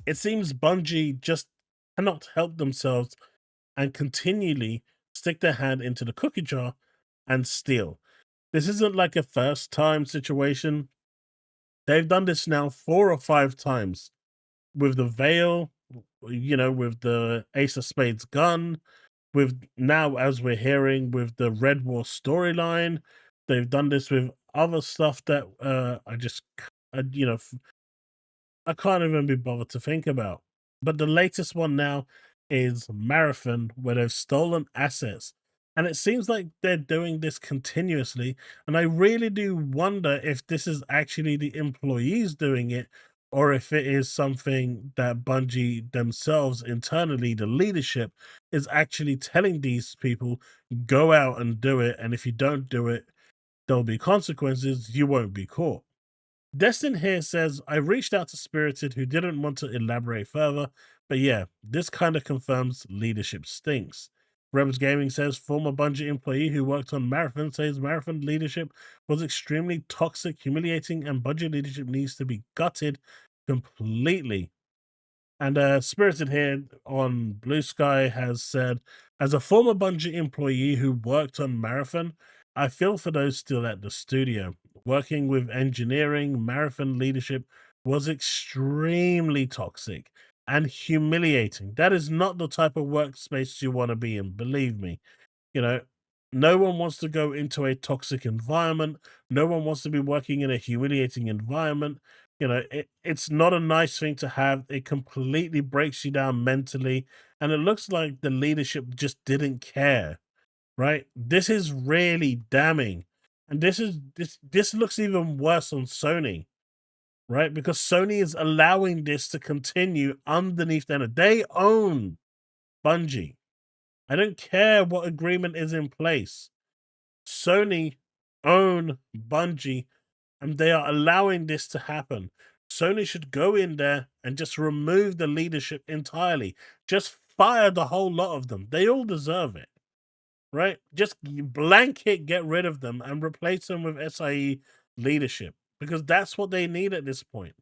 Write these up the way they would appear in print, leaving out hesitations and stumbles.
It seems Bungie just cannot help themselves and continually stick their hand into the cookie jar and steal. This isn't like a first time situation. They've done this now 4 or 5 times with the Veil, with the Ace of Spades gun, with now, as we're hearing, with the Red War storyline. They've done this with other stuff that I can't even be bothered to think about. But the latest one now is Marathon, where they've stolen assets. And it seems like they're doing this continuously. And I really do wonder if this is actually the employees doing it, or if it is something that Bungie themselves internally, the leadership, is actually telling these people, go out and do it. And if you don't do it, there'll be consequences. You won't be caught. Destin here says, I reached out to Spirited, who didn't want to elaborate further, but yeah, this kind of confirms leadership stinks. Rebels Gaming says, former Bungie employee who worked on Marathon says Marathon leadership was extremely toxic, humiliating, and Bungie leadership needs to be gutted completely. And Spirited here on Blue Sky has said, as a former Bungie employee who worked on Marathon, I feel for those still at the studio. Working with engineering, Marathon leadership was extremely toxic and humiliating. That is not the type of workspace you want to be in, believe me. You know, no one wants to go into a toxic environment. No one wants to be working in a humiliating environment. It's not a nice thing to have. It completely breaks you down mentally. And it looks like the leadership just didn't care, right? This is really damning. And this looks even worse on Sony, right? Because Sony is allowing this to continue underneath them. They own Bungie. I don't care what agreement is in place. Sony own Bungie, and they are allowing this to happen. Sony should go in there and just remove the leadership entirely. Just fire the whole lot of them. They all deserve it, right? Just blanket get rid of them and replace them with SIE leadership, because that's what they need at this point.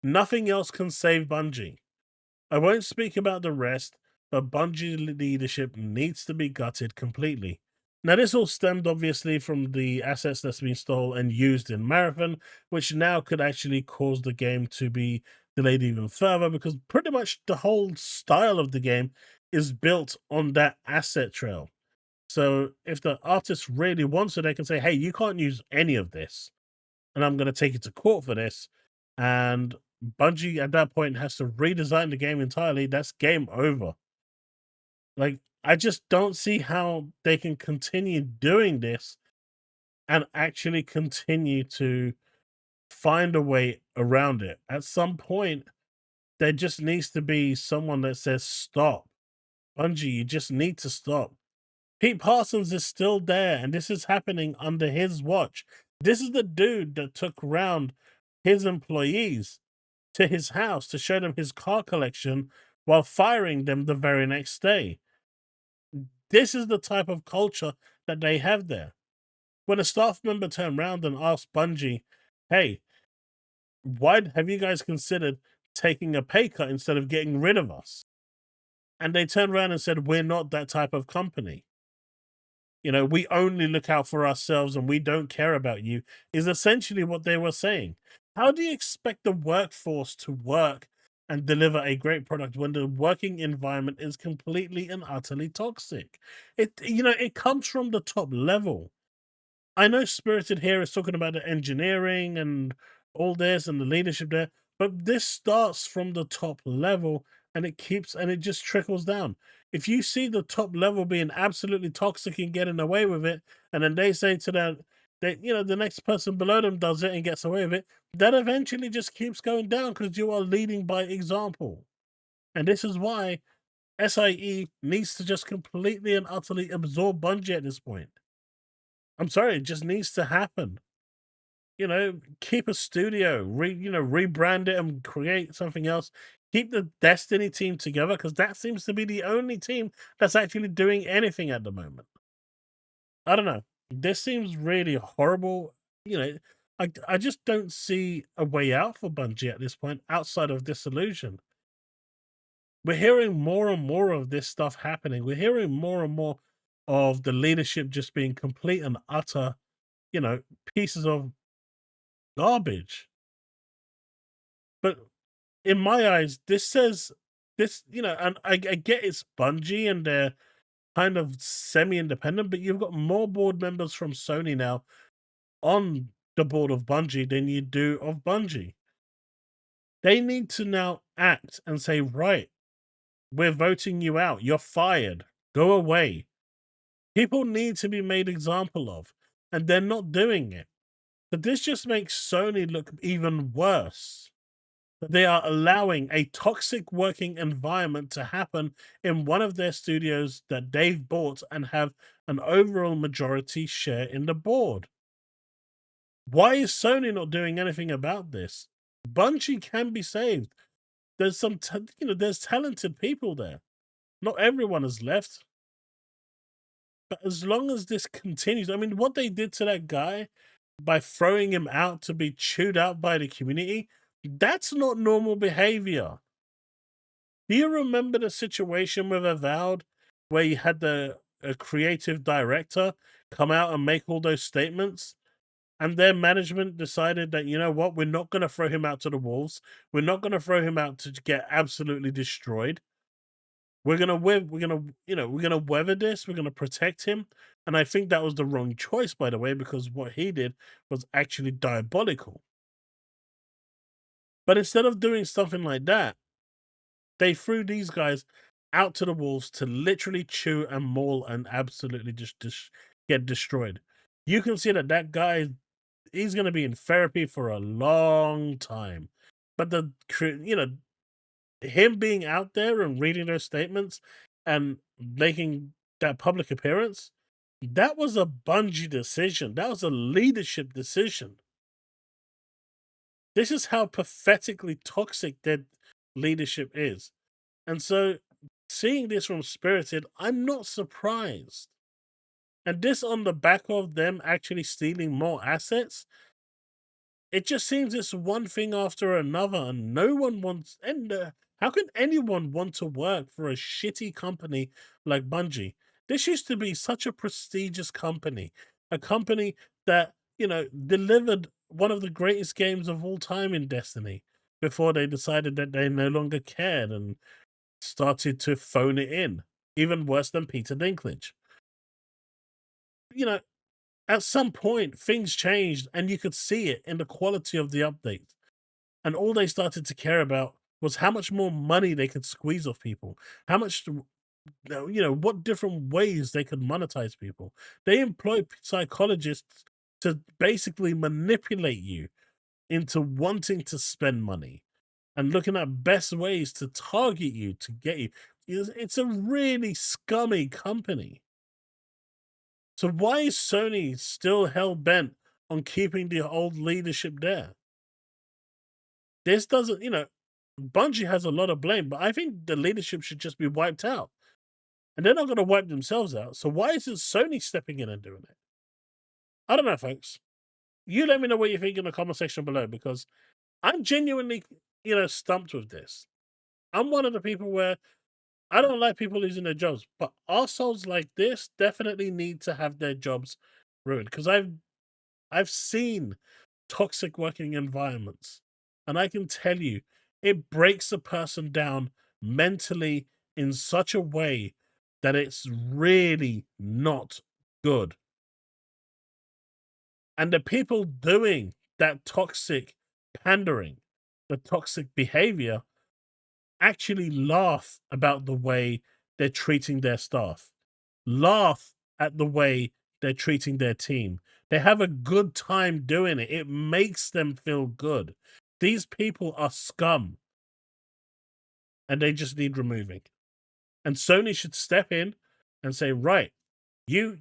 Nothing else can save Bungie. I won't speak about the rest, but Bungie leadership needs to be gutted completely. Now, this all stemmed obviously from the assets that's been stolen and used in Marathon, which now could actually cause the game to be delayed even further, because pretty much the whole style of the game is built on that asset trail. So if the artist really wants it, they can say, hey, you can't use any of this, and I'm going to take you to court for this. And Bungie at that point has to redesign the game entirely. That's game over. Like, I just don't see how they can continue doing this and actually continue to find a way around it. At some point, there just needs to be someone that says, stop. Bungie, you just need to stop. Pete Parsons is still there, and this is happening under his watch. This is the dude that took round his employees to his house to show them his car collection while firing them the very next day. This is the type of culture that they have there. When a staff member turned around and asked Bungie, hey, why have you guys considered taking a pay cut instead of getting rid of us? And they turned around and said, we're not that type of company. We only look out for ourselves and we don't care about you, is essentially what they were saying. How do you expect the workforce to work and deliver a great product when the working environment is completely and utterly toxic? It comes from the top level. I know Spirited here is talking about the engineering and all this and the leadership there, but this starts from the top level and it just trickles down. If you see the top level being absolutely toxic and getting away with it, and then they say to them that the next person below them does it and gets away with it, that eventually just keeps going down because you are leading by example. And this is why SIE needs to just completely and utterly absorb Bungie at this point. I'm sorry, it just needs to happen. Keep a studio, rebrand it and create something else. Keep the Destiny team together, because that seems to be the only team that's actually doing anything at the moment. I don't know. This seems really horrible. I just don't see a way out for Bungie at this point outside of disillusion. We're hearing more and more of this stuff happening. We're hearing more and more of the leadership just being complete and utter, pieces of garbage. But in my eyes, this says this, and I get it's Bungie and they're kind of semi-independent, but you've got more board members from Sony now on the board of Bungie than you do of Bungie. They need to now act and say, right, we're voting you out. You're fired. Go away. People need to be made example of, and they're not doing it. But this just makes Sony look even worse. They are allowing a toxic working environment to happen in one of their studios that they've bought and have an overall majority share in the board. Why is Sony not doing anything about this? Bungie can be saved. There's there's talented people there. Not everyone has left. But as long as this continues, I mean, what they did to that guy by throwing him out to be chewed out by the community, that's not normal behavior. Do you remember the situation with Avowed where you had a creative director come out and make all those statements? And their management decided that, you know what, we're not going to throw him out to the wolves. We're not going to throw him out to get absolutely destroyed. We're gonna weather this. We're gonna protect him, and I think that was the wrong choice, by the way, because what he did was actually diabolical. But instead of doing something like that, they threw these guys out to the wolves to literally chew and maul and absolutely just get destroyed. You can see that guy, he's gonna be in therapy for a long time. But him being out there and reading those statements and making that public appearance, that was a Bungie decision. That was a leadership decision. This is how pathetically toxic their leadership is. And so, seeing this from Spirited, I'm not surprised. And this on the back of them actually stealing more assets, it just seems it's one thing after another, and no one wants. And how can anyone want to work for a shitty company like Bungie? This used to be such a prestigious company, a company that delivered one of the greatest games of all time in Destiny. Before they decided that they no longer cared and started to phone it in, even worse than Peter Dinklage. At some point, things changed, and you could see it in the quality of the updates. And all they started to care about was how much more money they could squeeze off people, how much, what different ways they could monetize people. They employ psychologists to basically manipulate you into wanting to spend money and looking at best ways to target you, to get you. It's a really scummy company. So why is Sony still hell bent on keeping the old leadership there? This doesn't, Bungie has a lot of blame, but I think the leadership should just be wiped out. And they're not going to wipe themselves out. So why isn't Sony stepping in and doing it? I don't know, folks. You let me know what you think in the comment section below, because I'm genuinely, stumped with this. I'm one of the people where I don't like people losing their jobs, but assholes like this definitely need to have their jobs ruined, because I've seen toxic working environments, and I can tell you it breaks a person down mentally in such a way that it's really not good. And the people doing that toxic pandering, the toxic behavior, actually laugh about the way they're treating their staff, laugh at the way they're treating their team. They have a good time doing it. It makes them feel good. These people are scum, and they just need removing. And Sony should step in and say, right, you,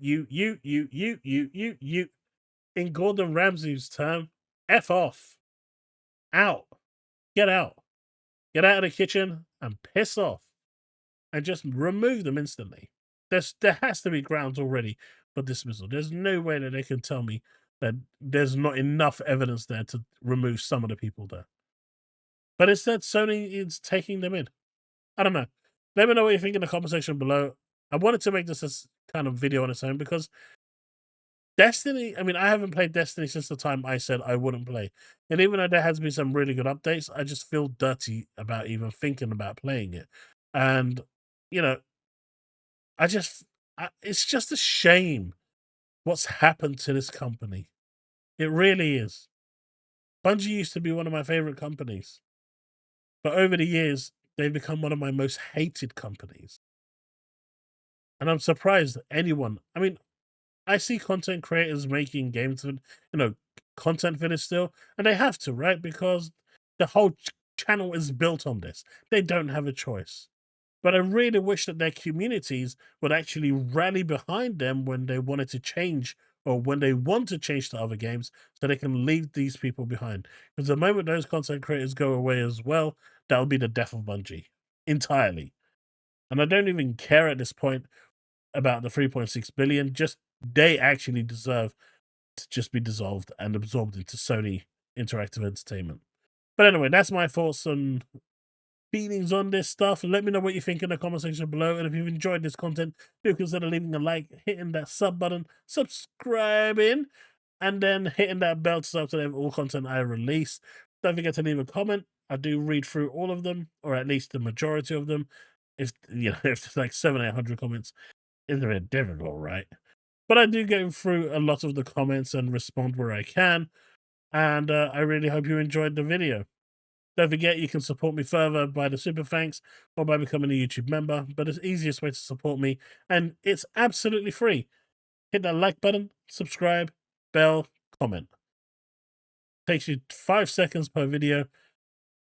in Gordon Ramsay's term, F off, out, get out of the kitchen and piss off, and just remove them instantly. There has to be grounds already for dismissal. There's no way that they can tell me that there's not enough evidence there to remove some of the people there. But instead, Sony is taking them in. I don't know. Let me know what you think in the comment section below. I wanted to make this as kind of video on its own because Destiny, I mean, I haven't played Destiny since the time I said I wouldn't play. And even though there has been some really good updates, I just feel dirty about even thinking about playing it. And, you know, it's just a shame what's happened to this company. It really is. Bungie used to be one of my favorite companies, but over the years, they've become one of my most hated companies. And I'm surprised that anyone, I mean, I see content creators making games, content for this still, and they have to, right? Because the whole channel is built on this. They don't have a choice. But I really wish that their communities would actually rally behind them when they wanted to change or when they want to change to other games so they can leave these people behind. Because the moment those content creators go away as well, that'll be the death of Bungie entirely. And I don't even care at this point about the 3.6 billion. Just they actually deserve to just be dissolved and absorbed into Sony Interactive Entertainment. But anyway, that's my thoughts and feelings on this stuff. Let me know what you think in the comment section below. And if you've enjoyed this content, do consider leaving a like, hitting that sub button, subscribing, and then hitting that bell to subscribe to all content I release. Don't forget to leave a comment. I do read through all of them, or at least the majority of them. If if there's like 700-800 comments, it's a bit difficult, right? But I do go through a lot of the comments and respond where I can. And I really hope you enjoyed the video. Don't forget, you can support me further by the super thanks or by becoming a YouTube member. But it's the easiest way to support me, and it's absolutely free. Hit that like button, subscribe, bell, comment. Takes you 5 seconds per video.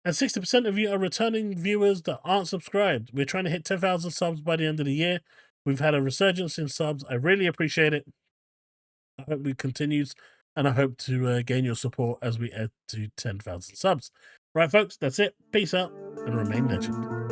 And 60% of you are returning viewers that aren't subscribed. We're trying to hit 10,000 subs by the end of the year. We've had a resurgence in subs. I really appreciate it. I hope it continues, and I hope to gain your support as we head to 10,000 subs. Right, folks, that's it. Peace out and remain legend.